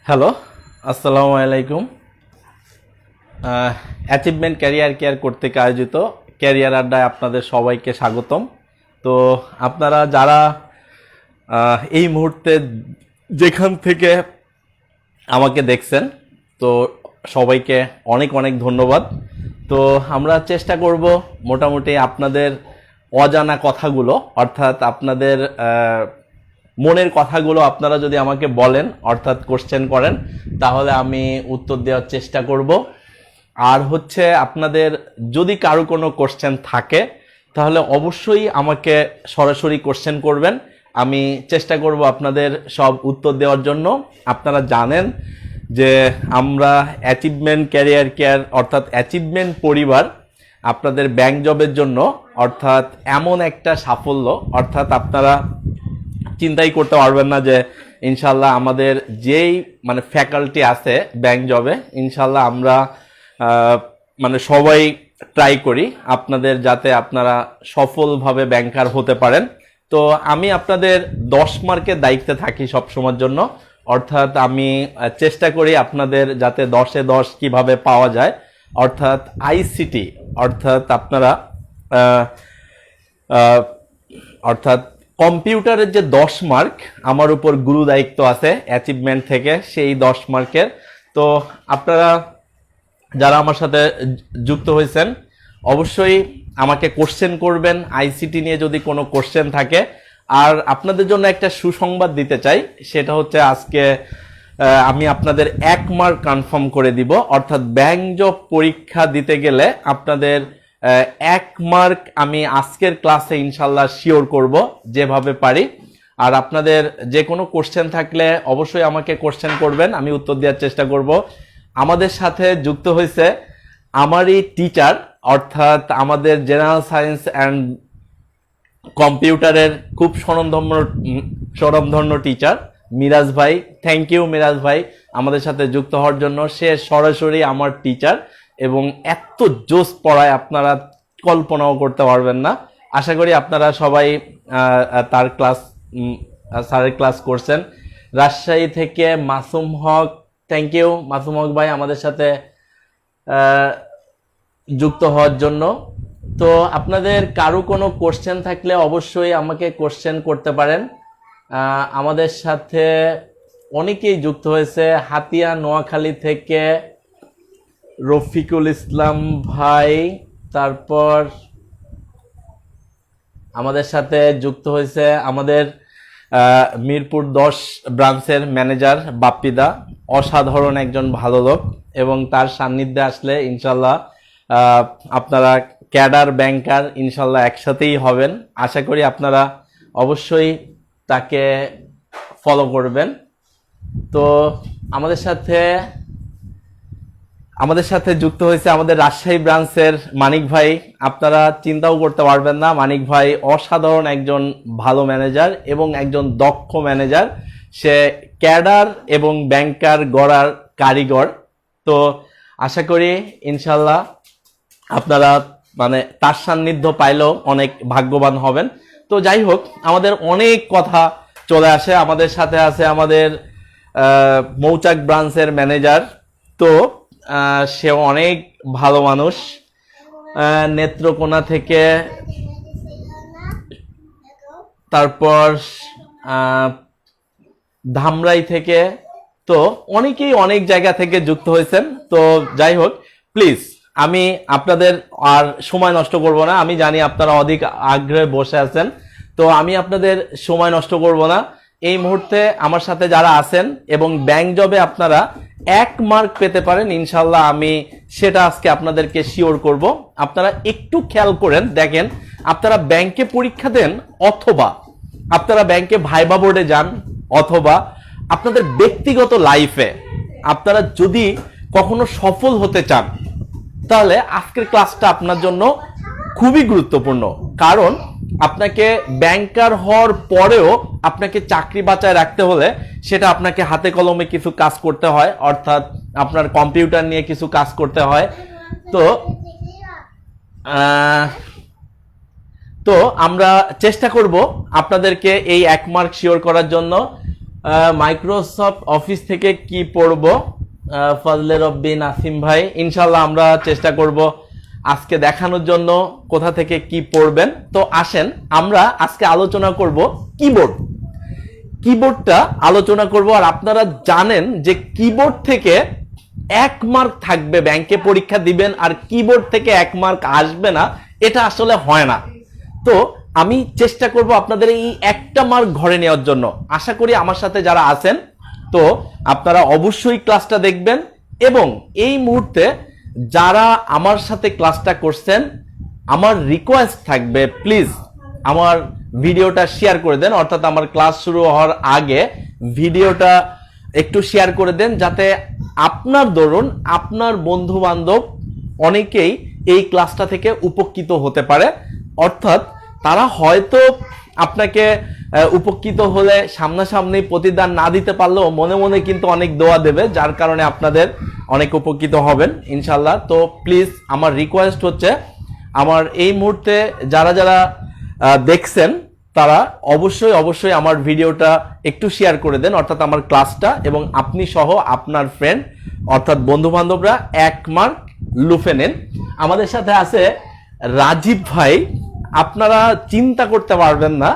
Hello, আসসালামু আলাইকুম। Achievement career care কর্তৃক আয়োজিত ক্যারিয়ার আড্ডায় আপনাদের সবাইকে স্বাগতম। তো আপনারা যারা এই মুহূর্তে যেখান থেকে আমাকে দেখছেন, তো সবাইকে অনেক অনেক ধন্যবাদ। তো আমরা চেষ্টা করব মোটামুটি আপনাদের অজানা কথাগুলো, অর্থাৎ আপনাদের মনের কথাগুলো আপনারা যদি আমাকে বলেন, অর্থাৎ কোশ্চেন করেন, তাহলে আমি উত্তর দেওয়ার চেষ্টা করব। আর হচ্ছে আপনাদের যদি কারো কোনো কোশ্চেন থাকে তাহলে অবশ্যই আমাকে সরাসরি কোশ্চেন করবেন, আমি চেষ্টা করব আপনাদের সব উত্তর দেওয়ার জন্য। আপনারা জানেন যে আমরা অ্যাচিভমেন্ট ক্যারিয়ার কেয়ার অর্থাৎ অ্যাচিভমেন্ট পরিবার আপনাদের ব্যাংক জবের জন্য অর্থাৎ এমন একটা সাফল্য, অর্থাৎ আপনারা চিন্তাই করতে পারবেন না যে ইনশাল্লাহ আমাদের যেই ফ্যাকাল্টি আছে ব্যাংক জবে, ইনশাল্লাহ আমরা সবাই ট্রাই করি আপনাদের যাতে আপনারা সফলভাবে ব্যাংকার হতে পারেন। তো আমি আপনাদের 10 মার্কের দায়িত্বে থাকি সব সময়ের জন্য, অর্থাৎ আমি চেষ্টা করি আপনাদের যাতে 10-এ 10 কিভাবে পাওয়া যায়, অর্থাৎ আইসিটি, অর্থাৎ আপনারা অর্থাৎ কম্পিউটারের যে 10 মার্ক আমার উপর গুরু দায়িত্ব আছে অ্যাচিভমেন্ট থেকে, সেই 10 মার্কের। তো আপনারা যারা আমার সাথে যুক্ত হয়েছেন অবশ্যই আমাকে কোশ্চেন করবেন আইসিটি নিয়ে যদি কোনো কোশ্চেন থাকে। আর আপনাদের জন্য একটা সুসংবাদ দিতে চাই, সেটা হচ্ছে আজকে আমি আপনাদের 1 মার্ক কনফার্ম করে দিব, অর্থাৎ ব্যাংক জব পরীক্ষা দিতে গেলে আপনাদের 1 মার্ক আমি আজকের ক্লাসে ইনশাল্লাহ শিওর করব যেভাবে পারি। আর আপনাদের যে কোনো কোশ্চেন থাকলে অবশ্যই আমাকে কোশ্চেন করবেন, আমি উত্তর দেওয়ার চেষ্টা করব। আমাদের সাথে যুক্ত হয়েছে আমারই টিচার, অর্থাৎ আমাদের জেনারেল সায়েন্স অ্যান্ড কম্পিউটারের খুব স্বনামধন্য টিচার মিরাজ ভাই। থ্যাংক ইউ মিরাজ ভাই আমাদের সাথে যুক্ত হওয়ার জন্য। সে সরাসরি আমার টিচার এবং এত জোস পড়ায় আপনারা কল্পনাও করতে পারবেন না। আশা করি আপনারা সবাই তার ক্লাস স্যারের ক্লাস করছেন। রাজশাহী থেকে মাসুম হক, থ্যাংক ইউ মাসুম হক ভাই আমাদের সাথে যুক্ত হওয়ার জন্য। তো আপনাদের কারো কোনো কোশ্চেন থাকলে অবশ্যই আমাকে কোশ্চেন করতে পারেন। আমাদের সাথে অনেকেই যুক্ত হয়েছে, হাতিয়া নোয়াখালী থেকে রফিকুল ইসলাম ভাই, তারপর আমাদের সাথে যুক্ত হয়েছে আমাদের মিরপুর 10 ব্রাঞ্চের ম্যানেজার বাপ্পিদা, অসাধারণ একজন ভালো লোক, এবং তার সান্নিধ্যে আসলে ইনশাল্লাহ আপনারা ক্যাডার ব্যাংকার ইনশাল্লাহ একসাথেই হবেন। আশা করি আপনারা অবশ্যই তাকে ফলো করবেন। তো আমাদের সাথে যুক্ত হয়েছে আমাদের রাজশাহী ব্রাঞ্চের মানিক ভাই। আপনারা চিন্তাও করতে পারবেন না, মানিক ভাই অসাধারণ একজন ভালো ম্যানেজার এবং একজন দক্ষ ম্যানেজার। সে ক্যাডার এবং ব্যাংকার গড়ার কারিগর। তো আশা করি ইনশাল্লাহ আপনারা তার সান্নিধ্য পাইলেও অনেক ভাগ্যবান হবেন। তো যাই হোক, আমাদের অনেক কথা চলে আসে। আমাদের সাথে আছে আমাদের মৌচাক ব্রাঞ্চের ম্যানেজার, তো সে অনেক ভালো মানুষ, নেত্রকোনা থেকে। তারপর ধামরাই থেকে, তো অনেকেই অনেক জায়গা থেকে যুক্ত হয়েছেন। তো যাই হোক, প্লিজ আমি আপনাদের আর সময় নষ্ট করব না। আমি জানি আপনারা অধিক আগ্রহে বসে আছেন, তো আমি আপনাদের সময় নষ্ট করব না। এই মুহূর্তে আমার সাথে যারা আছেন এবং ব্যাংক জবে আপনারা 1 মার্ক পেতে পারেন ইনশাল্লাহ, আমি সেটা আজকে আপনাদেরকে শিওর করব। আপনারা একটু খেয়াল করেন, দেখেন আপনারা ব্যাংকে পরীক্ষা দেন অথবা আপনারা ব্যাংকে ভাইবা বোর্ডে যান, অথবা আপনাদের ব্যক্তিগত লাইফে আপনারা যদি কখনো সফল হতে চান, তাহলে আজকের ক্লাসটা আপনার জন্য খুবই গুরুত্বপূর্ণ। কারণ আপনাকে ব্যাংকার হওয়ার পরেও আপনাকে চাকরি বাঁচায় রাখতে হলে সেটা আপনাকে হাতে কলমে কিছু কাজ করতে হয়, অর্থাৎ আপনার কম্পিউটার নিয়ে কিছু কাজ করতে হয়। তো তো আমরা চেষ্টা করব আপনাদেরকে এই 1 মার্ক শিওর করার জন্য। মাইক্রোসফট অফিস থেকে কি পড়বো? ফজলে রব্বি নাসিম ভাই, ইনশাল্লাহ আমরা চেষ্টা করব আজকে দেখানোর জন্য কোথা থেকে কি পড়বেন। তো আসেন আমরা আজকে আলোচনা করব কিবোর্ড। কিবোর্ডটা আলোচনা করব। আর আপনারা জানেন যে কিবোর্ড থেকে 1 মার্ক থাকবে, ব্যাংকে পরীক্ষা দিবেন আর কিবোর্ড থেকে 1 মার্ক আসবে না, এটা আসলে হয় না। তো আমি চেষ্টা করব আপনাদের এই 1টা মার্ক ঘরে নেওয়ার জন্য। আশা করি আমার সাথে যারা আছেন তো আপনারা অবশ্যই ক্লাসটা দেখবেন, এবং এই মুহূর্তে যারা আমার সাথে ক্লাসটা করছেন আমার রিকোয়েস্ট থাকবে প্লিজ আমার ভিডিওটা শেয়ার করে দেন, অর্থাৎ আমার ক্লাস শুরু হওয়ার আগে ভিডিওটা একটু শেয়ার করে দেন, যাতে আপনার দরুন আপনার বন্ধু বান্ধব অনেকেই এই ক্লাসটা থেকে উপকৃত হতে পারে। অর্থাৎ তারা হয়তো আপনাকে উপকৃত হলে সামনাসামনি প্রতিদান না দিতে পারলেও মনে মনে কিন্তু অনেক দোয়া দেবে, যার কারণে আপনাদের অনেক উপকৃত হবেন ইনশাল্লাহ। তো প্লিজ আমার রিকোয়েস্ট হচ্ছে আমার এই মুহূর্তে যারা যারা দেখছেন তারা অবশ্যই অবশ্যই আমার ভিডিওটা একটু শেয়ার করে দেন, অর্থাৎ আমার ক্লাসটা, এবং আপনি সহ আপনার ফ্রেন্ড অর্থাৎ বন্ধু বান্ধবরা 1 মার্ক লুফে নেন। আমাদের সাথে আছে রাজীব ভাই, আপনারা চিন্তা করতে পারবেন না,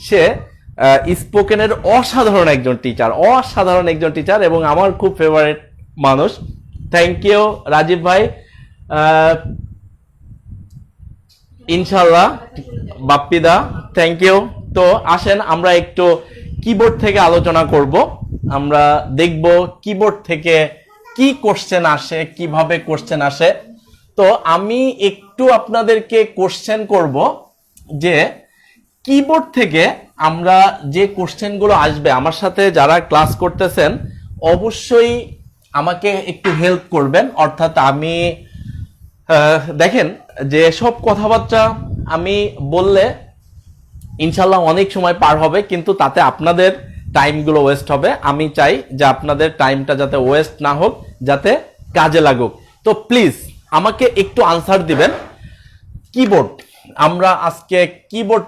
সে স্পোকেনের অসাধারণ একজন টিচার এবং আমার খুব ফেভারিট মানুষ। থ্যাংক ইউ রাজীব ভাই। ইনশাল্লাহ বাপ্পিদা, থ্যাংক ইউ। তো আসেন আমরা একটু কিবোর্ড থেকে আলোচনা করব। আমরা দেখব কিবোর্ড থেকে কি কোশ্চেন আসে, কিভাবে কোশ্চেন আসে। তো আমি একটু আপনাদেরকে কোশ্চেন করব যে কিবোর্ড থেকে আমরা যে কোশ্চেনগুলো আসবে, আমার সাথে যারা ক্লাস করতেছেন অবশ্যই আমাকে একটু হেল্প করবেন। অর্থাৎ আমি দেখেন যে সব কথাবার্তা আমি বললে ইনশাল্লাহ অনেক সময় পার হবে, কিন্তু তাতে আপনাদের টাইমগুলো ওয়েস্ট হবে। আমি চাই যে আপনাদের টাইমটা যাতে ওয়েস্ট না হোক, যাতে কাজে লাগুক। তো প্লিজ আমাকে একটু আনসার দিবেন। কিবোর্ড, আমরা আজকে কিবোর্ড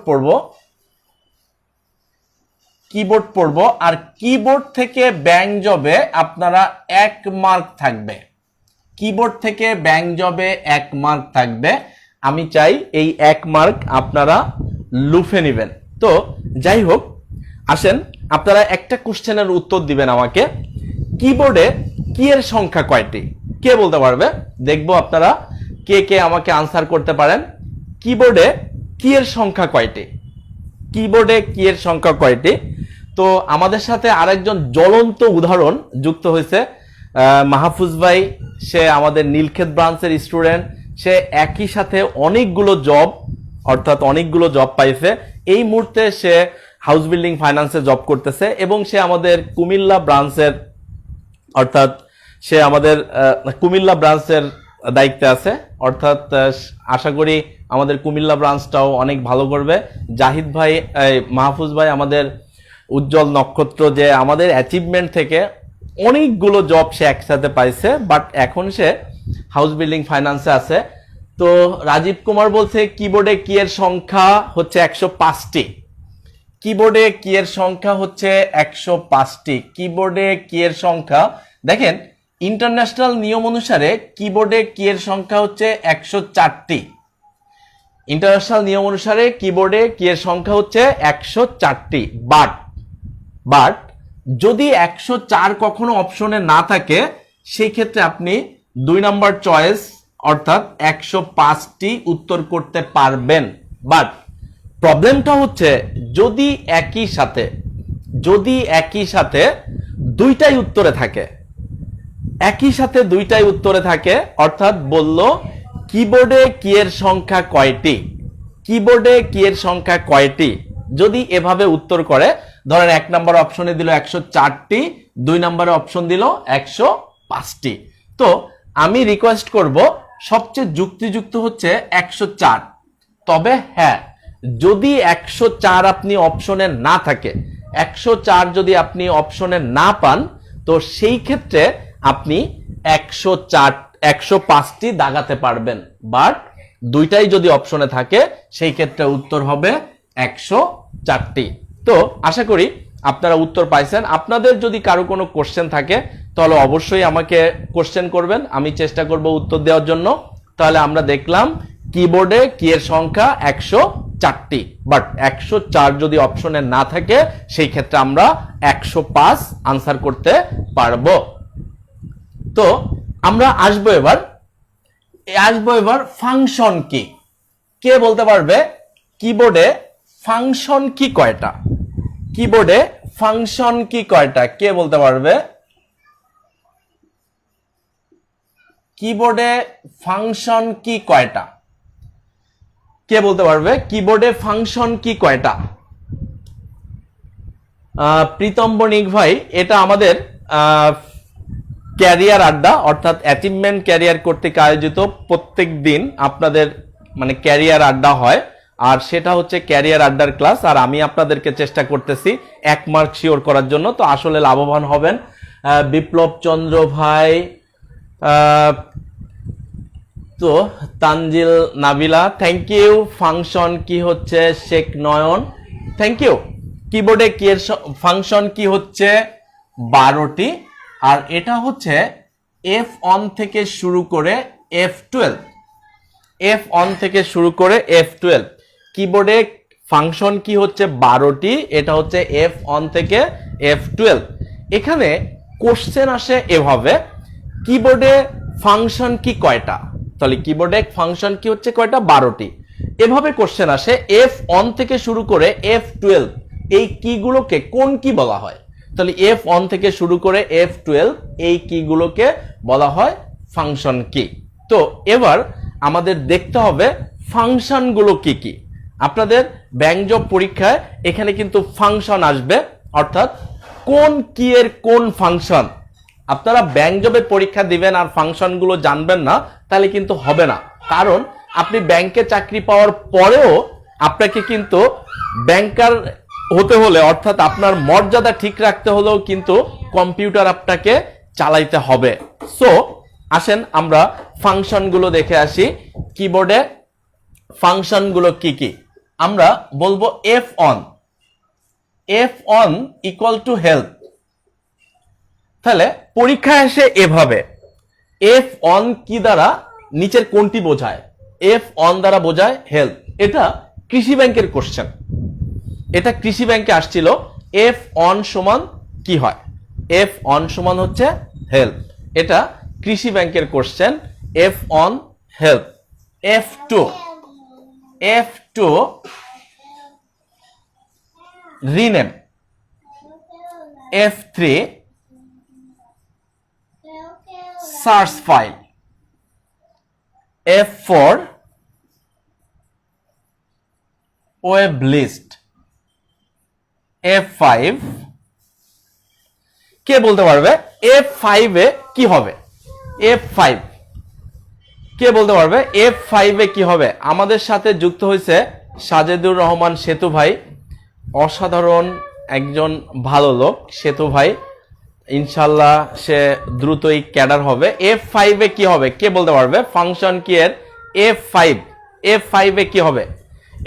পড়বো আর কিবোর্ড থেকে ব্যাংক জবে আপনারা 1 মার্ক থাকবে। কিবোর্ড থেকে ব্যাংক জবে 1 মার্ক থাকবে। আমি চাই এই 1 মার্ক আপনারা লুফে নেবেন। তো যাই হোক, আসেন আপনারা একটা কোশ্চেনের উত্তর দিবেন আমাকে। কিবোর্ডে কি এর সংখ্যা কয়টি? কে বলতে পারবে? দেখবো আপনারা কে কে আমাকে আনসার করতে পারেন। কিবোর্ডে কি এর সংখ্যা কয়টি? কিবোর্ডে কি এর সংখ্যা কয়টি? তো আমাদের সাথে আরেকজন জ্বলন্ত উদাহরণ যুক্ত হয়েছে, মাহফুজ ভাই। সে আমাদের নীলক্ষেত ব্রাঞ্চের স্টুডেন্ট। সে একই সাথে অনেকগুলো জব পাইছে। এই মুহূর্তে সে হাউস বিল্ডিং ফাইন্যান্সে জব করতেছে এবং সে আমাদের কুমিল্লা ব্রাঞ্চের দায়িত্বে আছে। অর্থাৎ আশা করি আমাদের কুমিল্লা ব্রাঞ্চটাও অনেক ভালো করবে। জাহিদ ভাই, মাহফুজ ভাই আমাদের উজ্জ্বল নক্ষত্র, যে আমাদের অ্যাচিভমেন্ট থেকে অনেকগুলো জব সে একসাথে পাইছে, বাট এখন সে হাউস বিল্ডিং ফাইন্যান্সে আছে। তো রাজীব কুমার বলছে কিবোর্ডে কি এর সংখ্যা হচ্ছে 105টি। কিবোর্ডে কি এর সংখ্যা হচ্ছে 105টি। কিবোর্ডে কি এর সংখ্যা, দেখেন ইন্টারন্যাশনাল নিয়ম অনুসারে কিবোর্ডে কি এর সংখ্যা হচ্ছে 104টি। ইন্টারন্যাশনাল নিয়ম অনুসারে কিবোর্ডে কি এর সংখ্যা হচ্ছে 104টি। বাট যদি 104 কখনো অপশনে না থাকে, সেই ক্ষেত্রে আপনি 2 নাম্বার চয়েস অর্থাৎ 105টি উত্তর করতে পারবেন। বাট প্রবলেমটা হচ্ছে যদি একই সাথে দুইটাই উত্তরে থাকে, অর্থাৎ বলল কিবোর্ডে কি এর সংখ্যা কয়টি, যদি এভাবে উত্তর করে, ধরেন 1 নম্বর অপশনে দিল 104টি, 2 নম্বরে অপশন দিল 105টি। তো আমি রিকোয়েস্ট করব সবচেয়ে যুক্তিযুক্ত হচ্ছে 104। তবে হ্যাঁ, যদি 104 আপনি অপশনে না থাকে, 104 যদি আপনি অপশনে না পান, তো সেই ক্ষেত্রে আপনি 105টি দাগাতে পারবেন। বাট দুইটাই যদি অপশনে থাকে, সেই ক্ষেত্রে উত্তর হবে 104টি। তো আশা করি আপনারা উত্তর পাইছেন। আপনাদের যদি কারো কোনো কোশ্চেন থাকে তাহলে অবশ্যই আমাকে কোশ্চেন করবেন, আমি চেষ্টা করব উত্তর দেওয়ার জন্য। তাহলে আমরা দেখলাম কিবোর্ডে কি এর সংখ্যা 104টি, বাট 104 যদি অপশনে না থাকে সেই ক্ষেত্রে আমরা 105 আনসার করতে পারবো। তো আমরা আসবো এবার ফাংশন কি। কে বলতে পারবে কিবোর্ডে ফাংশন কি কয়টা? কিবোর্ডে ফাংশন কি কয়টা কে বলতে পারবে? কিবোর্ডে ফাংশন কি কয়টা কে বলতে পারবে? কিবোর্ডে ফাংশন কি কয়টা? প্রীতম বণিক ভাই, এটা আমাদের ক্যারিয়ার আড্ডা অর্থাৎ অ্যাচিভমেন্ট ক্যারিয়ার কর্তৃক আয়োজিত প্রত্যেক দিন আপনাদের মানে ক্যারিয়ার আড্ডা হয়, আর সেটা হচ্ছে ক্যারিয়ার আড্ডার ক্লাস। আর আমি আপনাদেরকে চেষ্টা করতেছি 1 মার্ক শিওর করার জন্য, তো আসলে লাভবান হবেন। বিপ্লব চন্দ্র ভাই, তো Tanjil Nabila, thank you. Function key হচ্ছে শেখ নয়ন, থ্যাংক ইউ। কিবোর্ডে কি এর ফাংশন কি হচ্ছে 12টি, আর এটা হচ্ছে F1 থেকে শুরু করে F12, F1 থেকে শুরু করে F12। কিবোর্ডে ফাংশন কি হচ্ছে 12টি, এটা হচ্ছে F1 থেকে F12। এখানে কোশ্চেন আসে এভাবে, কিবোর্ডে ফাংশন কি কয়টা? তাহলে কিবোর্ডে ফাংশন কি হচ্ছে কয়টা? 12টি। এভাবে কোশ্চেন আসে F1 থেকে শুরু করে F12, এই কিগুলোকে কোন কি বলা হয়? তাহলে F1 থেকে শুরু করে F12 এই কিগুলোকে বলা হয় ফাংশন কি। তো এবার আমাদের দেখতে হবে ফাংশনগুলো কি কি। আপনাদের ব্যঞ্জ পরীক্ষায় এখানে কিন্তু ফাংশন আসবে, অর্থাৎ কোন কি এর কোন ফাংশন। আপনারা ব্যঞ্জবে পরীক্ষা দিবেন আর ফাংশনগুলো জানবেন না, তাহলে কিন্তু হবে না। কারণ আপনি ব্যাংকে চাকরি পাওয়ার পরেও আপনাকে কিন্তু ব্যাংকার হতে হলে, অর্থাৎ আপনার মর্যাদা ঠিক রাখতে হলেও কিন্তু কম্পিউটার আপনাকে চালাইতে হবে। সো আসেন আমরা ফাংশনগুলো দেখে আসি। কিবোর্ডে ফাংশনগুলো কি কি? আমরা বলবো F1, F1 equal to help. তাহলে পরীক্ষায় এসে এভাবে F1 কি দ্বারা নিচের কোনটি বোঝায়? F1 দ্বারা বোঝায় হেল্প। এটা কৃষি ব্যাংকের কোশ্চেন, এটা কৃষি ব্যাংকে আসছিল। F1 সমান কি হয়? F1 সমান হচ্ছে হেল্প, এটা কৃষি ব্যাংকের question. F1 help. F2 rename. F3 search file. F4 web list. F5 কে বলতে পারবে F5 এ কি হবে? F5 কে বলতে পারবে F5 এ কি হবে? আমাদের সাথে যুক্ত হয়েছে সাজেদুর রহমান সেতু ভাই, অসাধারণ একজন ভালো লোক সেতু ভাই, ইনশাল্লাহ সে দ্রুতই ক্যাডার হবে। F5 এ কি হবে কে বলতে পারবে? ফাংশন কি এর F5 এ কি হবে?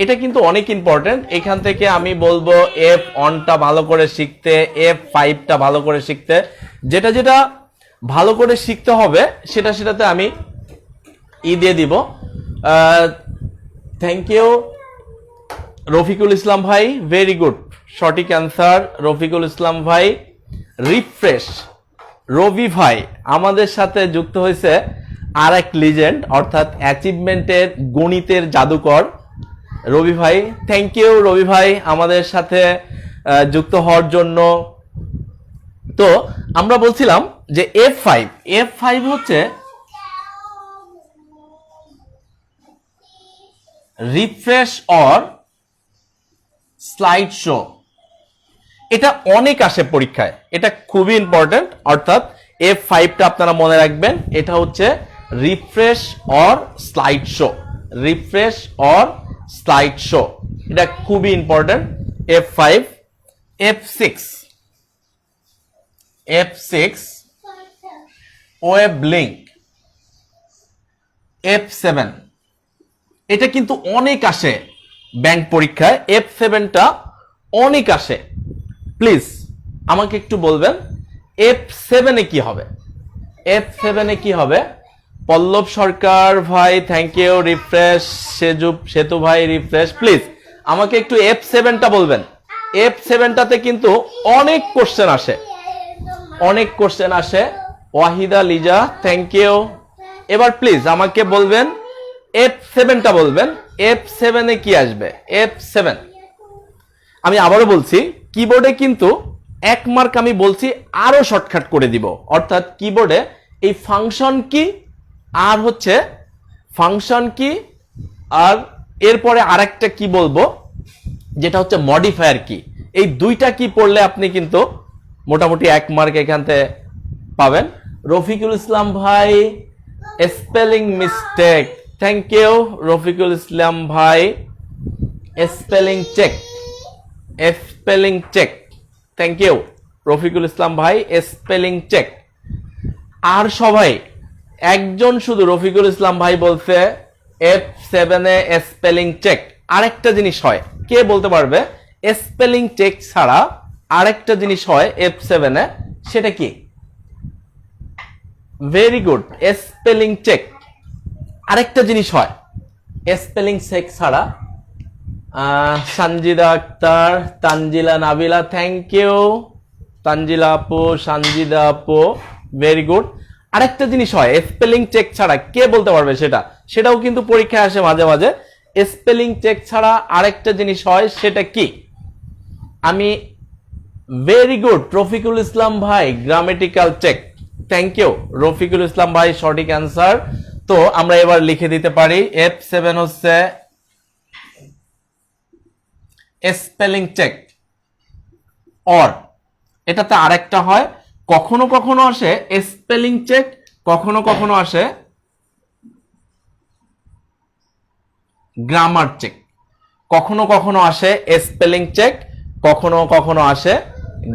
এটা কিন্তু অনেক ইম্পর্টেন্ট। এখান থেকে আমি বলবো F1টা ভালো করে শিখতে, F5টা ভালো করে শিখতে। যেটা যেটা ভালো করে শিখতে হবে সেটাতে আমি দিয়ে দিব। থ্যাংক ইউ রফিকুল ইসলাম ভাই, ভেরি গুড, সঠিক অ্যান্সার রফিকুল ইসলাম ভাই। রিফ্রেশ রবি ভাই আমাদের সাথে যুক্ত হয়েছে আর এক লিজেন্ড, অর্থাৎ অ্যাচিভমেন্টের গণিতের জাদুকর রবি ভাই। থ্যাংক ইউ রবি ভাই আমাদের সাথে যুক্ত হওয়ার জন্য। তো আমরা বলছিলাম যে F5 হচ্ছে রিফ্রেশ অর স্লাইড শো। এটা অনেক আসে পরীক্ষায়, এটা খুবই ইম্পর্টেন্ট। অর্থাৎ F5টা আপনারা মনে রাখবেন, এটা হচ্ছে refresh or slide show. Refresh or slide show, এটা খুবই important. F5। F6 web link. F7 এটা কিন্তু অনেক আসে ব্যাংক পরীক্ষায়, F7টা অনেক আসে। প্লিজ আমাকে একটু বলবেন F7 এ কি হবে? F7 এ কি হবে? পল্লব সরকার ভাই থ্যাংক ইউ, রিফ্রেশ সেতু ভাই রিফ্রেশ, প্লিজ আমাকে একটু F7টা বলবেন। F7টাতে কিন্তু অনেক কোশ্চেন আসে, অনেক কোশ্চেন আসে। Wahida Liza thank you. এবার প্লিজ আমাকে বলবেন F7টা বলবেন, F7 এ কি আসবে? F7 আমি আবারও বলছি, কিবোর্ডে কিন্তু 1 মার্ক আমি বলছি, আরো শর্টকাট করে দিব। অর্থাৎ কিবোর্ডে এই ফাংশন কি আর হচ্ছে ফাংশন কি আর এরপরে আরেকটা কি বলবো যেটা হচ্ছে মডিফায়ার কি, এই দুইটা কি পড়লে আপনি কিন্তু মোটামুটি 1 মার্ক এখান থেকে পাবেন। রফিকুল ইসলাম ভাই spelling mistake, thank you Rafiqul Islam ভাই। Spelling check, spelling check, thank you Rafiqul Islam ভাই। Spelling check. আর সবাই একজন শুধু রফিকুল ইসলাম ভাই বলছে F7 এ স্পেলিং চেক। আরেকটা জিনিস হয়, কে বলতে পারবে স্পেলিং চেক ছাড়া আরেকটা জিনিস হয় F7 এ, সেটা কি? Very good, spelling check. আরেকটা জিনিস হয় স্পেলিং চেক ছাড়া। সঞ্জিদা আক্তার, তানজিলা নাবিলা থ্যাংক ইউ, তানজিলা আপু, সঞ্জিদা আপু ভেরি গুড। আরেকটা জিনিস হয় স্পেলিং চেক ছাড়া, কে বলতে পারবে সেটা? সেটাও কিন্তু পরীক্ষায় আসে মাঝে মাঝে। স্পেলিং চেক ছাড়া আরেকটা জিনিস হয়, সেটা কি? আমি ভেরি গুড রফিকুল ইসলাম ভাই, grammatical check, thank you Rafiqul Islam ভাই, সঠিক অ্যান্সার। তো আমরা এবার লিখে দিতে পারি F7 হচ্ছে স্পেলিং চেক। অর এটাতে আরেকটা হয়, কখনো কখনো আসে স্পেলিং চেক, কখনো কখনো আসে গ্রামার চেক। কখনো কখনো আসে স্পেলিং চেক, কখনো কখনো আসে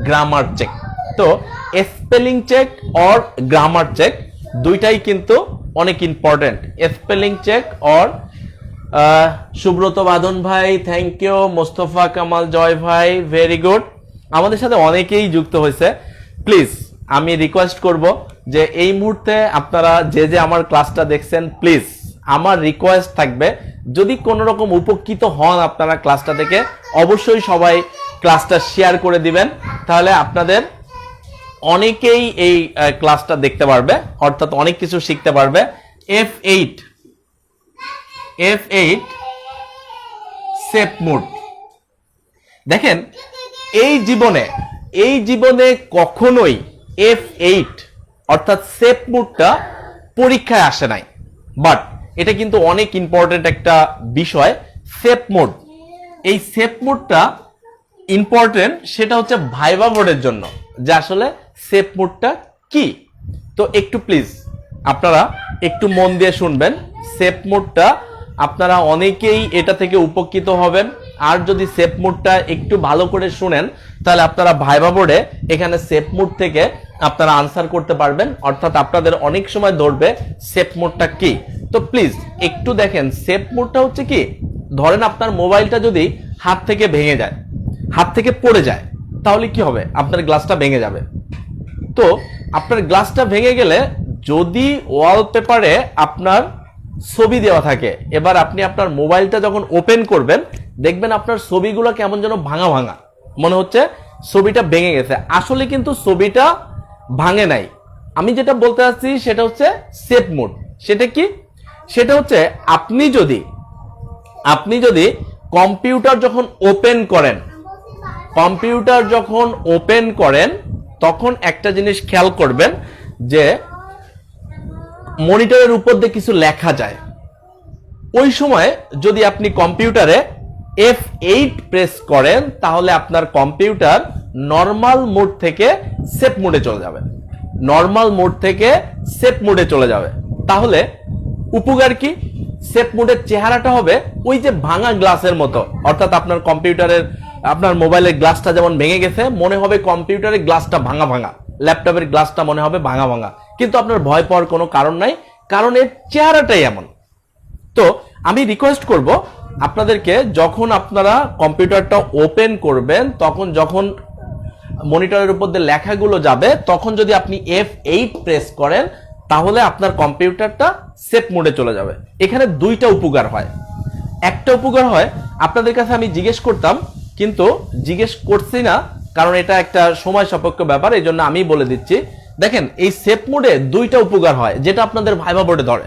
গ্রামার চেক। তো spelling check or grammar check দুইটাই কিন্তু অনেক important. Spelling check or Subrata Badhon ভাই থ্যাংক ইউ, মোস্তফা কামাল জয় ভাই ভেরি গুড। আমাদের সাথে অনেকেই যুক্ত হয়েছে। প্লিজ আমি রিকোয়েস্ট করব যে এই মুহূর্তে আপনারা যে যে আমার ক্লাসটা দেখছেন, প্লিজ আমার রিকোয়েস্ট থাকবে যদি কোনো রকম উপকৃত হন আপনারা ক্লাসটা থেকে, অবশ্যই সবাই ক্লাসটা শেয়ার করে দিবেন, তাহলে আপনাদের অনেকেই এই ক্লাসটা দেখতে পারবে, অর্থাৎ অনেক কিছু শিখতে পারবে। F8 safe mode. দেখেন এই জীবনে কখনোই F8 অর্থাৎ সেফ মোডটা পরীক্ষায় আসে নাই, বাট এটা কিন্তু অনেক ইম্পর্টেন্ট একটা বিষয়। সেফ মোড, এই সেফ মোডটা ইম্পর্টেন্ট, সেটা হচ্ছে ভাইবা বোর্ডের জন্য, যে আসলে সেফ মোডটা কি। তো একটু প্লিজ আপনারা একটু মন দিয়ে শুনবেন। সেফ মোডটা আপনারা অনেকেই এটা থেকে উপকৃত হবেন, আর যদি সেফ মোডটা একটু ভালো করে শুনেন তাহলে আপনারা ভাইবা বোর্ডে এখানে সেফ মোড থেকে আপনারা আনসার করতে পারবেন, অর্থাৎ আপনাদের অনেক সময় ধরবে সেফ মোডটা কি। তো প্লিজ একটু দেখেন সেফ মোডটা হচ্ছে কি। ধরেন আপনার মোবাইলটা যদি হাত থেকে ভেঙে যায়, হাত থেকে পড়ে যায়, তাহলে কি হবে? আপনার গ্লাসটা ভেঙে যাবে। তো আপনার গ্লাসটা ভেঙে গেলে যদি ওয়ালপেপারে আপনার ছবি দেওয়া থাকে, এবার আপনি আপনার মোবাইলটা যখন ওপেন করবেন দেখবেন আপনার ছবিগুলো কেমন যেন ভাঙা ভাঙা মনে হচ্ছে, ছবিটা ভেঙে গেছে। আসলে কিন্তু ছবিটা ভাঙে নাই। আমি যেটা বলতে চাচ্ছি সেটা হচ্ছে সেফ মোড। সেটা কি? সেটা হচ্ছে আপনি যদি কম্পিউটার যখন ওপেন করেন তখন একটা জিনিস খেয়াল করবেন যে মনিটরের উপর দিয়ে কিছু লেখা যায়। ওই সময় যদি আপনি কম্পিউটারে F8 প্রেস করেন তাহলে আপনার কম্পিউটার নরমাল মোড থেকে সেফ মোডে চলে যাবে। তাহলে উপকার কি? সেফ মোডের চেহারাটা হবে ওই যে ভাঙা গ্লাসের মতো, অর্থাৎ আপনার মোবাইলের গ্লাসটা যেমন ভেঙে গেছে, মনে হবে কম্পিউটারের গ্লাসটা ভাঙা ভাঙা, ল্যাপটপের গ্লাসটা মনে হবে ভাঙা ভাঙা, কিন্তু আপনার ভয় পাওয়ার কোনো কারণ নাই, কারণ এর চেহারাটাই এমন। তো আমি রিকোয়েস্ট করব আপনাদেরকে, যখন আপনারা কম্পিউটারটা ওপেন করবেন তখন যখন মনিটরের উপর দিয়ে লেখাগুলো যাবে, তখন যদি আপনি F8 প্রেস করেন তাহলে আপনার কম্পিউটারটা সেফ মোডে চলে যাবে। এখানে দুইটা উপকার হয়। একটা উপকার হয়, আপনাদের কাছে আমি জিজ্ঞেস করতাম কিন্তু জিজ্ঞেস করছি না, কারণ এটা একটা সময় সাপেক্ষ ব্যাপার, এই জন্য আমি বলে দিচ্ছি। দেখেন এই সেফ মোডে দুইটা উপকার হয়, যেটা আপনাদের ভাইভা বোর্ডে ধরে।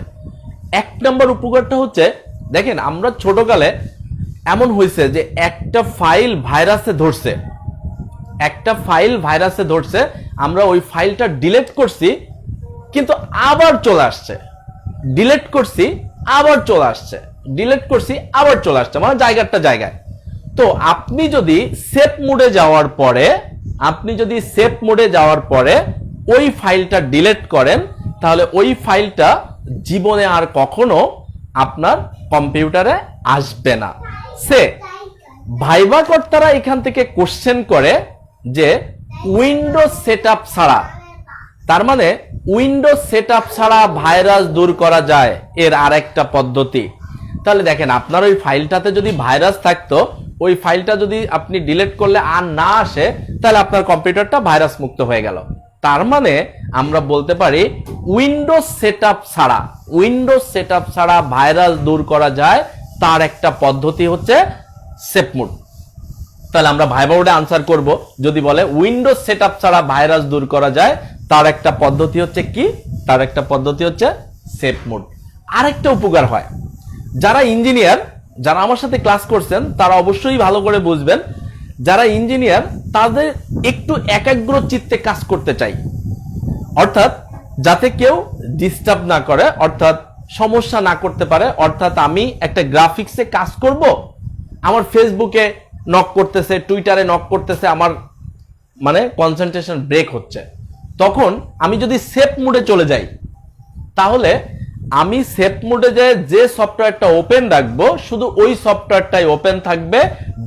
এক নম্বর উপকারটা হচ্ছে, দেখেন আমরা ছোটকালে এমন হয়েছে যে একটা ফাইল ভাইরাসে ধরছে, আমরা ওই ফাইলটা ডিলিট করছি কিন্তু আবার চলে আসছে, ডিলিট করছি আবার চলে আসছে, মানে জায়গায়। তো আপনি যদি সেফ মোডে যাওয়ার পরে ওই ফাইলটা ডিলিট করেন, তাহলে ওই ফাইলটা জীবনে আর কখনো আপনার কম্পিউটারে আসবে না। ভাইভা কর্তারা এখান থেকে কোশ্চেন করে যে উইন্ডোজ সেটআপ ছাড়া, তার মানে উইন্ডোজ সেটআপ ছাড়া ভাইরাস দূর করা যায়, এর আরেকটা পদ্ধতি। তাহলে দেখেন আপনার ওই ফাইলটাতে যদি ভাইরাস থাকতো, ওই ফাইলটা যদি আপনি ডিলিট করলে আর না আসে, তাহলে আপনার কম্পিউটারটা ভাইরাস মুক্ত হয়ে গেল। তার মানে আমরা বলতে পারি উইন্ডোজ সেটআপ ছাড়া ভাইরাস দূর করা যায়, তার একটা পদ্ধতি হচ্ছে সেফ মোড। তাহলে আমরা ভাইভা বোর্ডে আনসার করব, যদি বলে উইন্ডোজ সেটআপ ছাড়া ভাইরাস দূর করা যায়, তার একটা পদ্ধতি হচ্ছে কি? তার একটা পদ্ধতি হচ্ছে সেফ মোড। আরেকটা উপকার হয়, যারা ইঞ্জিনিয়ার, যারা আমার সাথে ক্লাস করছেন তারা অবশ্যই ভালো করে বুঝবেন, যারা ইঞ্জিনিয়ার তাদের একটু একাগ্র চিত্তে কাজ করতে চাই, অর্থাৎ যাতে কেউ ডিস্টার্ব না করে, অর্থাৎ সমস্যা না করতে পারে। অর্থাৎ আমি একটা গ্রাফিক্সে কাজ করব, আমার ফেসবুকে নক করতেছে, টুইটারে নক করতেছে, আমার মানে কনসেন্ট্রেশন ব্রেক হচ্ছে, তখন আমি যদি সেফ মোডে চলে যাই, তাহলে আমি সেফ মোডে যে সফটওয়্যারটা ওপেন রাখবো, শুধু ওই সফটওয়্যারটাই ওপেন থাকবে,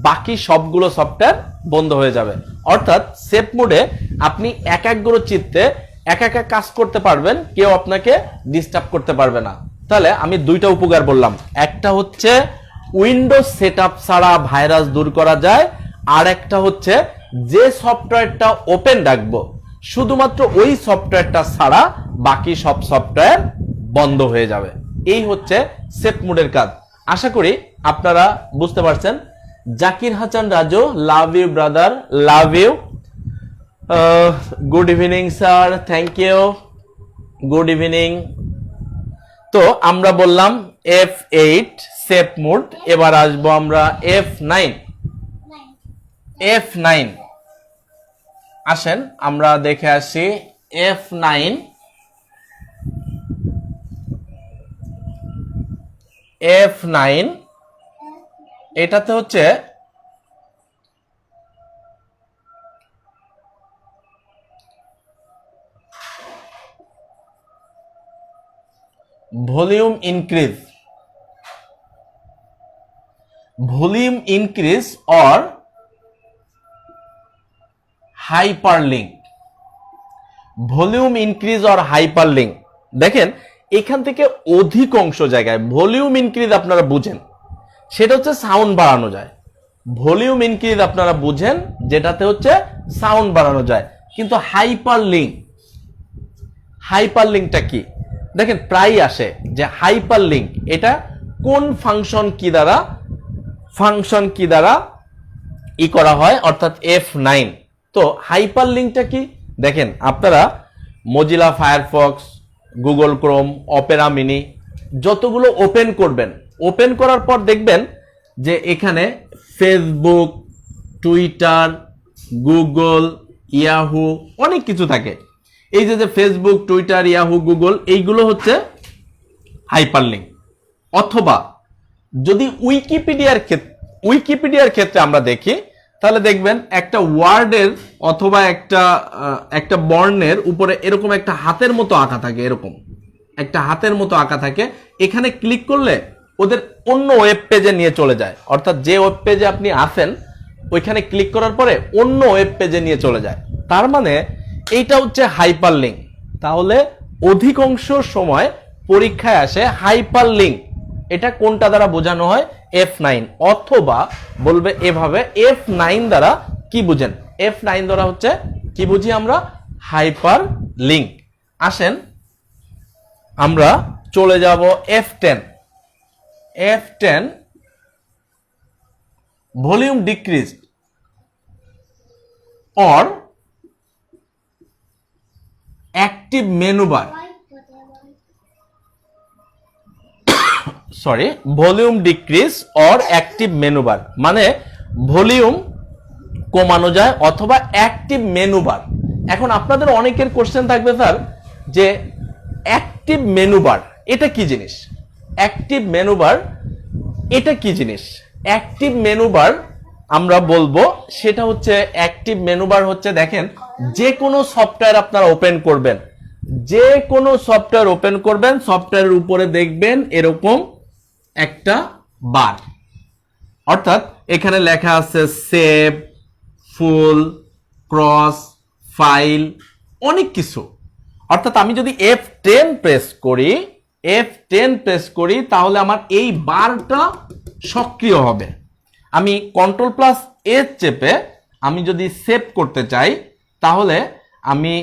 বাকি সবগুলো সফটওয়্যার বন্ধ হয়ে যাবে। অর্থাৎ সেফ মোডে আপনি একাগ্র চিত্তে একা কাজ করতে পারবেন, কেউ আপনাকে ডিস্টার্ব করতে পারবে না। তাহলে আমি দুইটা উপকার বললাম, একটা হচ্ছে উইন্ডোজ সেটআপ ছাড়া ভাইরাস দূর করা যায়, আর একটা হচ্ছে যে সফটওয়্যারটা ওপেন রাখবো, শুধুমাত্র ওই সফটওয়্যারটা ছাড়া বাকি সব সফটওয়্যার বন্ধ হয়ে যাবে। এই হচ্ছে সেফ মোডের কাজ। আশা করি আপনারা বুঝতে পারছেন। Zakir Hasan Raju, love you brother, love you. Good evening sir, thank you, good evening. তো আমরা বললাম F8 সেফ মোড, এবার আসবো আমরা F9। আসেন আমরা দেখে আসি F9। এটাতে হচ্ছে volume increase or hyperlink. Volume increase or hyperlink, দেখেন এখান থেকে অধিকাংশ জায়গায় ভলিউম ইনক্রিজ আপনারা বুঝেন, সেটা হচ্ছে সাউন্ড বাড়ানো যায়। ভলিউম ইনক্রিজ আপনারা বুঝেন, যেটাতে হচ্ছে সাউন্ড বাড়ানো যায়। কিন্তু হাইপারলিংকটা কি? দেখেন প্রায় আসে যে হাইপারলিংক এটা কোন ফাংশন কি দ্বারা ই করা হয়, অর্থাৎ F9। তো হাইপারলিংকটা কি? দেখেন আপনারা Mozilla Firefox, Google Chrome, Opera mini যতগুলো ওপেন করবেন, ওপেন করার পর দেখবেন যে এখানে ফেসবুক, টুইটার, গুগল, ইয়াহু অনেক কিছু থাকে। এই যে ফেসবুক, টুইটার, ইয়াহু, গুগল, এইগুলো হচ্ছে হাইপারলিংক। অথবা যদি উইকিপিডিয়ার ক্ষেত্রে আমরা দেখি, তাহলে দেখবেন একটা ওয়ার্ডের অথবা একটা বর্ণের উপরে এরকম একটা হাতের মতো আঁকা থাকে, এরকম একটা হাতের মতো আঁকা থাকে। এখানে ক্লিক করলে ওদের অন্য ওয়েব পেজে নিয়ে চলে যায়, অর্থাৎ যে ওয়েব পেজে আপনি আসেন ওইখানে ক্লিক করার পরে অন্য ওয়েব পেজে নিয়ে চলে যায়। তার মানে এইটা হচ্ছে হাইপারলিংক। তাহলে অধিকাংশ সময় পরীক্ষায় আসে হাইপারলিংক, এটা কোনটা দ্বারা বোঝানো হয়? F9। অথবা বলবে এভাবে F9 দ্বারা কি বুঝেন? F9 ধরা হচ্ছে কি বুঝি আমরা, হাইপার লিঙ্ক। আসেন আমরা চলে যাব F10। F10 volume decrease or active menu bar, sorry, volume decrease or active menu bar, মানে ভলিউম কমানো যায় অথবা অ্যাক্টিভ মেনু বার। এখন আপনাদের অনেকের কোশ্চেন থাকবে স্যার যে অ্যাক্টিভ মেনু বার এটা কি জিনিস, অ্যাক্টিভ মেনু বার এটা কি জিনিস। অ্যাক্টিভ মেনু বার আমরা বলবো সেটা হচ্ছে, অ্যাক্টিভ মেনু বার হচ্ছে, দেখেন যে কোনো সফটওয়্যার আপনারা ওপেন করবেন, যে কোনো সফটওয়্যার ওপেন করবেন, সফটওয়্যারের উপরে দেখবেন এরকম একটা বার, অর্থাৎ এখানে লেখা আছে সেভ, ফুল, ক্রস, ফাইল, অনেক কিছু। অর্থাৎ আমি যদি F10 প্রেস করি, F10 প্রেস করি, তাহলে আমার এই বারটা সক্রিয় হবে। আমি Ctrl+A চেপে আমি যদি সেভ করতে চাই, তাহলে আমি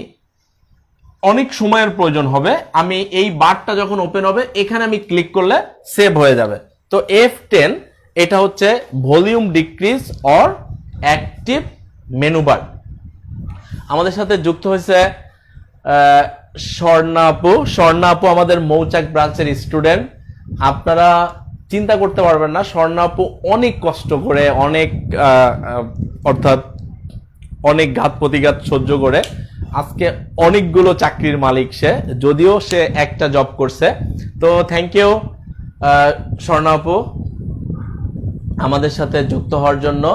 অনেক সময়ের প্রয়োজন হবে। আমি এই বারটা যখন ওপেন হবে, এখানে আমি ক্লিক করলে সেভ হয়ে যাবে। তো F10 এটা হচ্ছে volume decrease or active menu bar. আমাদের সাথে যুক্ত হয়েছে স্বর্ণা আপু। স্বর্ণা আপু আমাদের মৌচাক ব্রাঞ্চের স্টুডেন্ট। আপনারা চিন্তা করতে পারবেন না, স্বর্ণা আপু অনেক কষ্ট করে, অনেক অর্থাৎ অনেক ঘাত প্রতিঘাত সহ্য করে আজকে অনেকগুলো চাকরির মালিক সে, যদিও সে একটা জব করছে। তো থ্যাংক ইউ স্বর্ণা আপু আমাদের সাথে যুক্ত হওয়ার জন্য।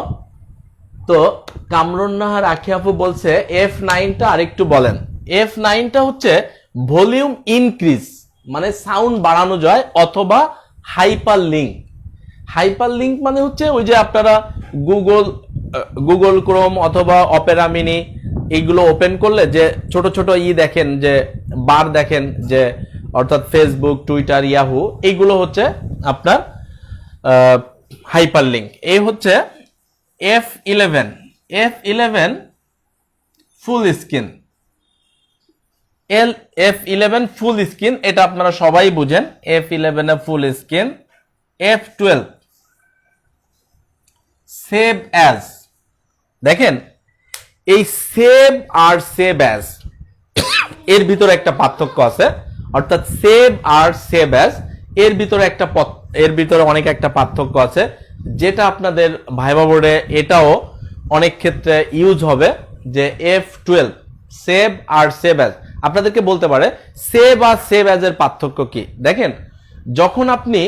তো কামরুন নাহার আখি আপু বলছে F9টা আরেকটু বলেন। F9টা হচ্ছে ভলিউম ইনক্রিজ, মানে সাউন্ড বাড়ানো যায়, অথবা হাইপার লিঙ্ক। হাইপার লিঙ্ক মানে হচ্ছে ওই যে আপনারা গুগল ক্রোম অথবা অপেরা মিনি এইগুলো ওপেন করলে যে ছোট ছোট দেখেন, যে বার দেখেন, যে অর্থাৎ ফেসবুক, টুইটার, ইয়াহু, এইগুলো হচ্ছে আপনার হাইপার লিঙ্ক। এই হচ্ছে F11 full screen, F11 full screen, এটা আপনারা সবাই বুঝেন। F11 এ full screen. F12 save as. দেখেন এই সেভ আর সেভ অ্যাজ এর ভিতরে একটা পার্থক্য আছে, অর্থাৎ সেভ আর সেভ অ্যাজ এর ভিতরে অনেক একটা পার্থক্য আছে, যেটা আপনাদের ভাইবা বোর্ডে এটাও অনেক ক্ষেত্রে ইউজ হবে, যে F12 সেভ আর সেভ অ্যাজ। আপনাদেরকে বলতে পারে সেভ আর সেভ অ্যাজ এর পার্থক্য কি। দেখেন যখন আপনি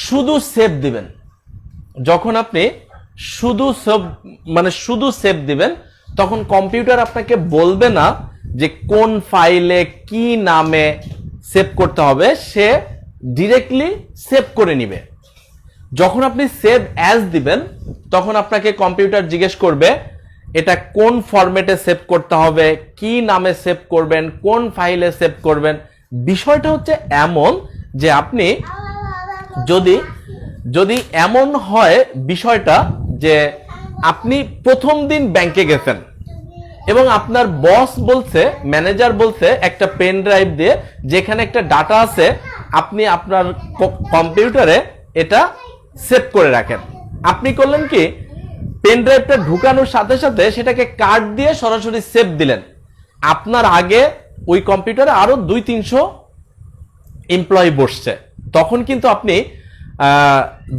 শুধু সেভ দিবেন, যখন আপনি শুধু সেভ দিবেন, তখন কম্পিউটার আপনাকে বলবে না যে কোন ফাইলে কি নামে সেভ করতে হবে, সে ডিরেক্টলি সেভ করে নিবে। যখন আপনি সেভ অ্যাজ দিবেন, তখন আপনাকে কম্পিউটার জিজ্ঞেস করবে এটা কোন ফরম্যাটে সেভ করতে হবে, কি নামে সেভ করবেন, কোন ফাইলে সেভ করবেন। বিষয়টা হচ্ছে এমন যে আপনি যদি এমন হয় বিষয়টা যে আপনি প্রথম দিন ব্যাংকে গেছেন এবং আপনার বস বলছে, ম্যানেজার বলছে একটা পেন ড্রাইভ দিয়ে যেখানে একটা ডাটা আছে, আপনি আপনার কম্পিউটারে এটা সেভ করে রাখেন। আপনি করলেন কি, পেন ড্রাইভটা ঢুকানোর সাথে সাথে সেটাকে কার্ড দিয়ে সরাসরি সেভ দিলেন। আপনার আগে ওই কম্পিউটারে আরো 200-300 এমপ্লয়ি বসছে। তখন কিন্তু আপনি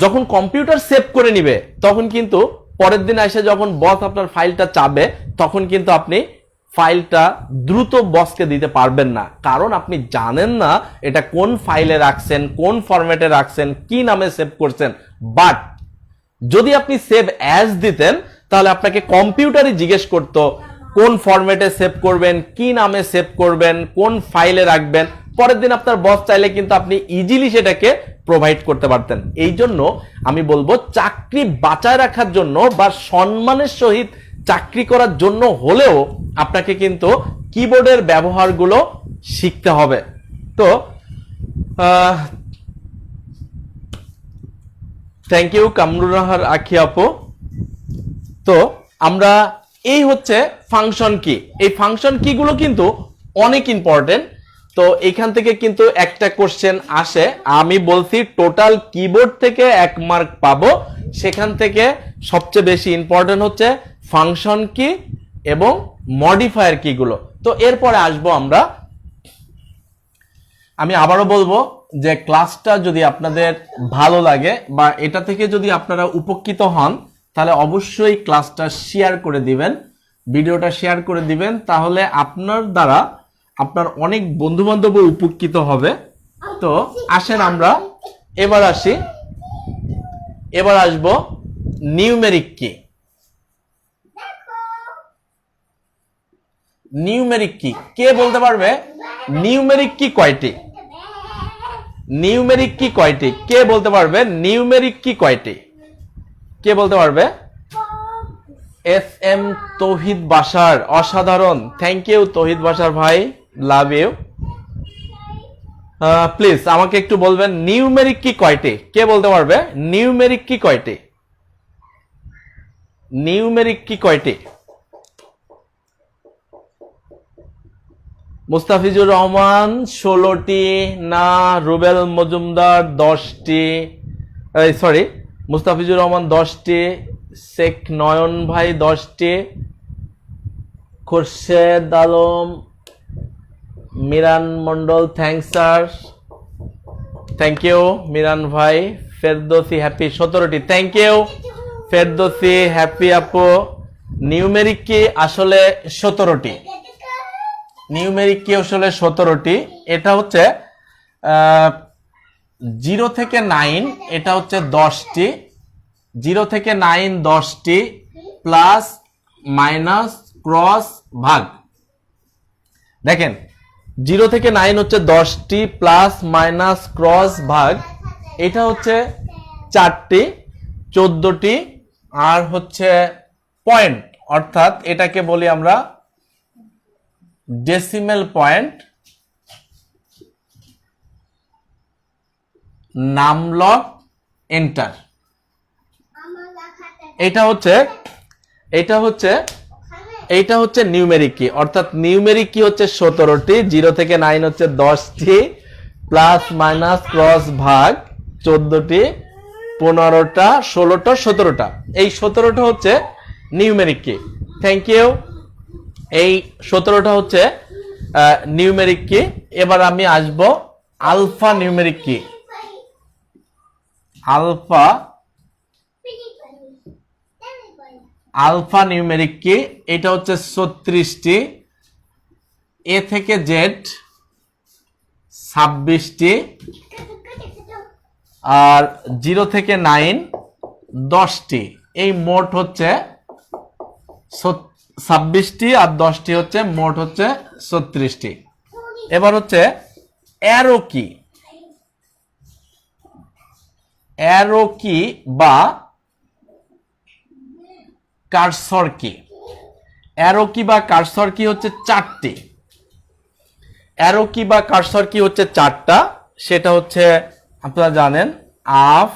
যখন কম্পিউটার সেভ করে নিবে, তখন কিন্তু পরের দিন এসে যখন বস আপনার ফাইলটা চাবে, তখন কিন্তু আপনি ফাইলটা দ্রুত বসকে দিতে পারবেন না, কারণ আপনি জানেন না এটা কোন ফাইলে রাখছেন, কোন ফরম্যাটে রাখছেন, কি নামে সেভ করছেন। বাট যদি আপনি সেভ অ্যাজ দিতেন, তাহলে আপনাকে কম্পিউটারই জিজ্ঞেস করতো কোন ফরম্যাটে সেভ করবেন, কি নামে সেভ করবেন, কোন ফাইলে রাখবেন। পরের দিন আপনার বস চাইলে কিন্তু আপনি ইজিলি সেটাকে প্রোভাইড করতে পারতেন। এই জন্য আমি বলবো চাকরি বাঁচায় রাখার জন্য বা সম্মানের সহিত চাকরি করার জন্য হলেও আপনাকে কিন্তু কিবোর্ডের ব্যবহারগুলো শিখতে হবে। তো থ্যাংক ইউ কামরুনাহার আখি আপু। তো আমরা এই হচ্ছে ফাংশন কি। এই ফাংশন কি গুলো কিন্তু অনেক ইম্পর্টেন্ট। তো এখান থেকে কিন্তু একটা কোশ্চেন আসে, আমি বলছি টোটাল কিবোর্ড থেকে 1 মার্ক পাবো, সেখান থেকে সবচেয়ে বেশি ইম্পর্টেন্ট হচ্ছে ফাংশন কি এবং মডিফায়ার কি গুলো। তো এরপরে আসবো আমরা। আমি আবারও বলবো যে ক্লাসটা যদি আপনাদের ভালো লাগে বা এটা থেকে যদি আপনারা উপকৃত হন, তাহলে অবশ্যই ক্লাসটা শেয়ার করে দিবেন, ভিডিওটা শেয়ার করে দিবেন, তাহলে আপনার দ্বারা আপনার অনেক বন্ধু বান্ধব উপকৃত হবে। তো আসেন আমরা এবার আসি, এবার আসবো নিউমেরিক কি। নিউমেরিক কি কে বলতে পারবে? নিউমেরিক কি কয়টি? নিউমেরিক কি কয়টি কে বলতে পারবে? নিউমেরিক কি কয়টি কে বলতে পারবে? এস এম তৌহিদ বাশার, অসাধারণ, থ্যাংক ইউ তৌহিদ বাশার ভাই, লাভ ইউ। প্লিজ আমাকে একটু বলবেন নিউমেরিক কি কয়টি কে বলতে পারবে? নিউমেরিক কি কয়টি? নিউমেরিক কি কয়টি? মুস্তাফিজুর রহমান 16টি, না রুবেল মজুমদার 10টি, সরি মুস্তাফিজুর রহমান 10টি, শেখ নয়ন ভাই 10টি, Khorshed Alam, Miran Mondal, thanks sir, thank you Miran ভাই। ফেরদৌসি হ্যাপি 17টি, থ্যাংক ইউ ফেরদৌসি হ্যাপি আপু। নিউমেরিক কি আসলে 17টি, নিউমেরিক কি আসলে 17টি। এটা হচ্ছে 0 থেকে 9, এটা হচ্ছে 10টি, 0 থেকে 9 10টি, প্লাস মাইনাস ক্রস ভাগ। দেখেন 0 থেকে 9 হচ্ছে 10টি, প্লাস মাইনাস ক্রস ভাগ, এটা হচ্ছে 4টি, 14টি, আর হচ্ছে পয়েন্ট, অর্থাৎ এটাকে বলি আমরা ডেসিমেল পয়েন্ট, নামলক, এন্টার। এটা হচ্ছে নিউমেরিক কি, অর্থাৎ নিউমেরিক কি হচ্ছে 17টি, 0 থেকে 9 হচ্ছে 10টি, প্লাস মাইনাস ক্রস ভাগ 14টি, 15টা, 16টা, 17টা, এই 17টা হচ্ছে নিউমেরিক কি। Thank you. এই 17টা হচ্ছে নিউমেরিক কি। এবার আমি আসব alphanumeric key. Alphanumeric key, এটা হচ্ছে 36টি, এ থেকে জেড 26টি, আর 0 থেকে 9 10টি, এই মোট হচ্ছে 26টি, আর 10টি হচ্ছে মোট হচ্ছে 36টি। এবার হচ্ছে অ্যারো কি। অ্যারো কি বা কার্সর কি। অ্যারো কি বা কার্সর কি হচ্ছে 4টি। অ্যারো কি বা কার্সর কি হচ্ছে 4টা, সেটা হচ্ছে আপনারা জানেন up,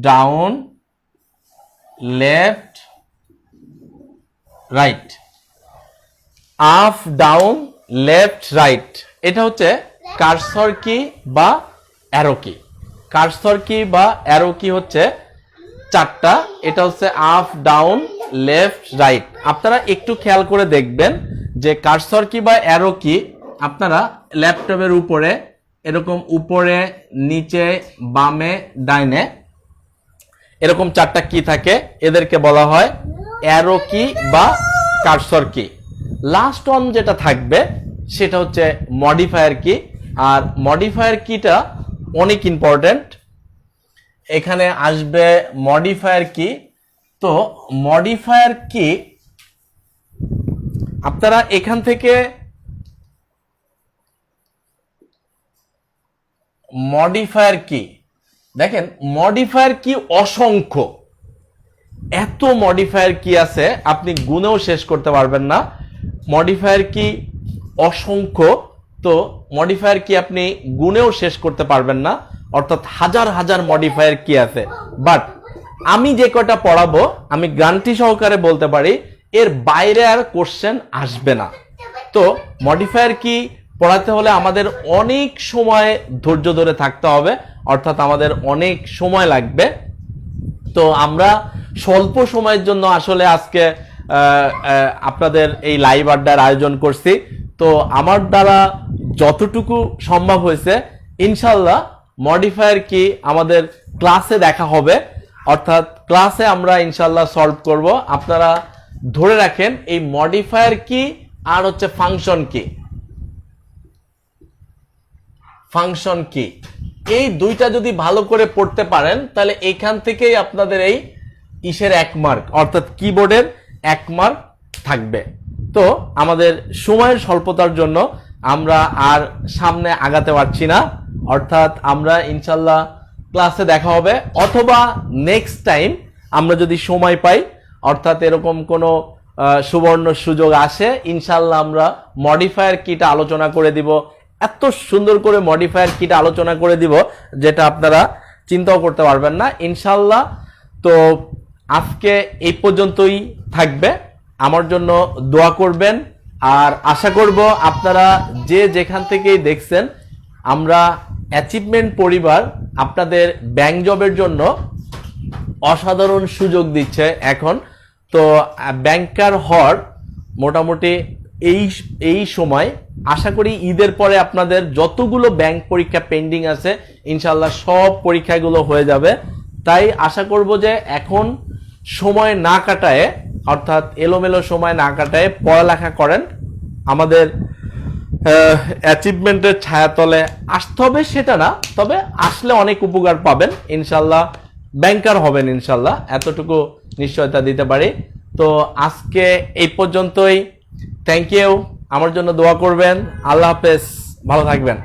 down, left, right. Up, down, left, right, এটা হচ্ছে কার্সর কি বা অ্যারো কি। কার্সর কি বা অ্যারো কি হচ্ছে 4টা, এটা হচ্ছে আপ, ডাউন, লেফট, রাইট। আপনারা একটু খেয়াল করে দেখবেন যে কার্সর কি বা অ্যারো কি আপনারা ল্যাপটপের উপরে এরকম উপরে, নিচে, বামে, ডাইনে এরকম 4টা কি থাকে, এদেরকে বলা হয় অ্যারো কি বা কার্সর কি। লাস্ট ওয়ান যেটা থাকবে সেটা হচ্ছে মডিফায়ার কি। আর মডিফায়ার কিটা অনেক ইম্পর্টেন্ট, এখানে আসবে মডিফায়ার কি। তো মডিফায়ার কি আপনারা এখান থেকে মডিফায়ার কি দেখেন, মডিফায়ার কি অসংখ্য, এত মডিফায়ার কি আছে আপনি গুনেও শেষ করতে পারবেন না। মডিফায়ার কি অসংখ্য, তো মডিফায়ার কি আপনি গুনেও শেষ করতে পারবেন না, অর্থাৎ হাজার হাজার মডিফায়ার কি আছে। বাট আমি যে কটা পড়াবো আমি গ্যারান্টি সহকারে বলতে পারি এর বাইরে আর কোশ্চেন আসবে না। তো মডিফায়ার কি পড়াতে হলে আমাদের অনেক সময় ধৈর্য ধরে থাকতে হবে, অর্থাৎ আমাদের অনেক সময় লাগবে। তো আমরা স্বল্প সময়ের জন্য আসলে আজকে আপনাদের এই লাইভ আড্ডার আয়োজন করছি। তো আমার দ্বারা যতটুকু সম্ভব হয়েছে ইনশাল্লাহ মডিফায়ার কি আমাদের ক্লাসে দেখা হবে, অর্থাৎ ক্লাসে আমরা ইনশাল্লাহ সলভ করব। আপনারা ধরে রাখেন এই মডিফায়ার কি আর হচ্ছে ফাংশন কি, ফাংশন কি, এই দুইটা যদি ভালো করে পড়তে পারেন তাহলে এইখান থেকেই আপনাদের এই ইসের 1 মার্ক অর্থাৎ কিবোর্ডের 1 মার্ক থাকবে। তো আমাদের সময়ের স্বল্পতার জন্য আমরা আর সামনে আগাতে পারছি না, অর্থাৎ আমরা ইনশাল্লাহ ক্লাসে দেখা হবে, অথবা নেক্সট টাইম আমরা যদি সময় পাই, অর্থাৎ এরকম কোনো সুবর্ণ সুযোগ আসে, ইনশাল্লাহ আমরা মডিফায়ার কিটা আলোচনা করে দিব। এত সুন্দর করে মডিফায়ার কিটা আলোচনা করে দিব যেটা আপনারা চিন্তাও করতে পারবেন না ইনশাল্লাহ। তো আজকে এই পর্যন্তই থাকবে, আমার জন্য দোয়া করবেন। আর আশা করব আপনারা যে যেখান থেকেই দেখছেন, আমরা অ্যাচিভমেন্ট পরিবার আপনাদের ব্যাংক জবের জন্য অসাধারণ সুযোগ দিচ্ছে এখন। তো ব্যাংকার হওয়ার মোটামুটি এই সময় আশা করি ঈদের পরে আপনাদের যতগুলো ব্যাংক পরীক্ষা পেন্ডিং আছে ইনশাল্লাহ সব পরীক্ষাগুলো হয়ে যাবে। তাই আশা করব যে এখন সময় না কাটায়, অর্থাৎ এলোমেলো সময় না কাটায় পড়ালেখা করেন। আমাদের অ্যাচিভমেন্টের ছায়াতলে আসতে হবে সেটা না, তবে আসলে অনেক উপকার পাবেন ইনশাল্লাহ, ব্যাংকার হবেন ইনশাল্লাহ, এতটুকু নিশ্চয়তা দিতে পারি। তো আজকে এই পর্যন্তই, থ্যাংক ইউ, আমার জন্য দোয়া করবেন। আল্লাহ হাফেজ, ভালো থাকবেন।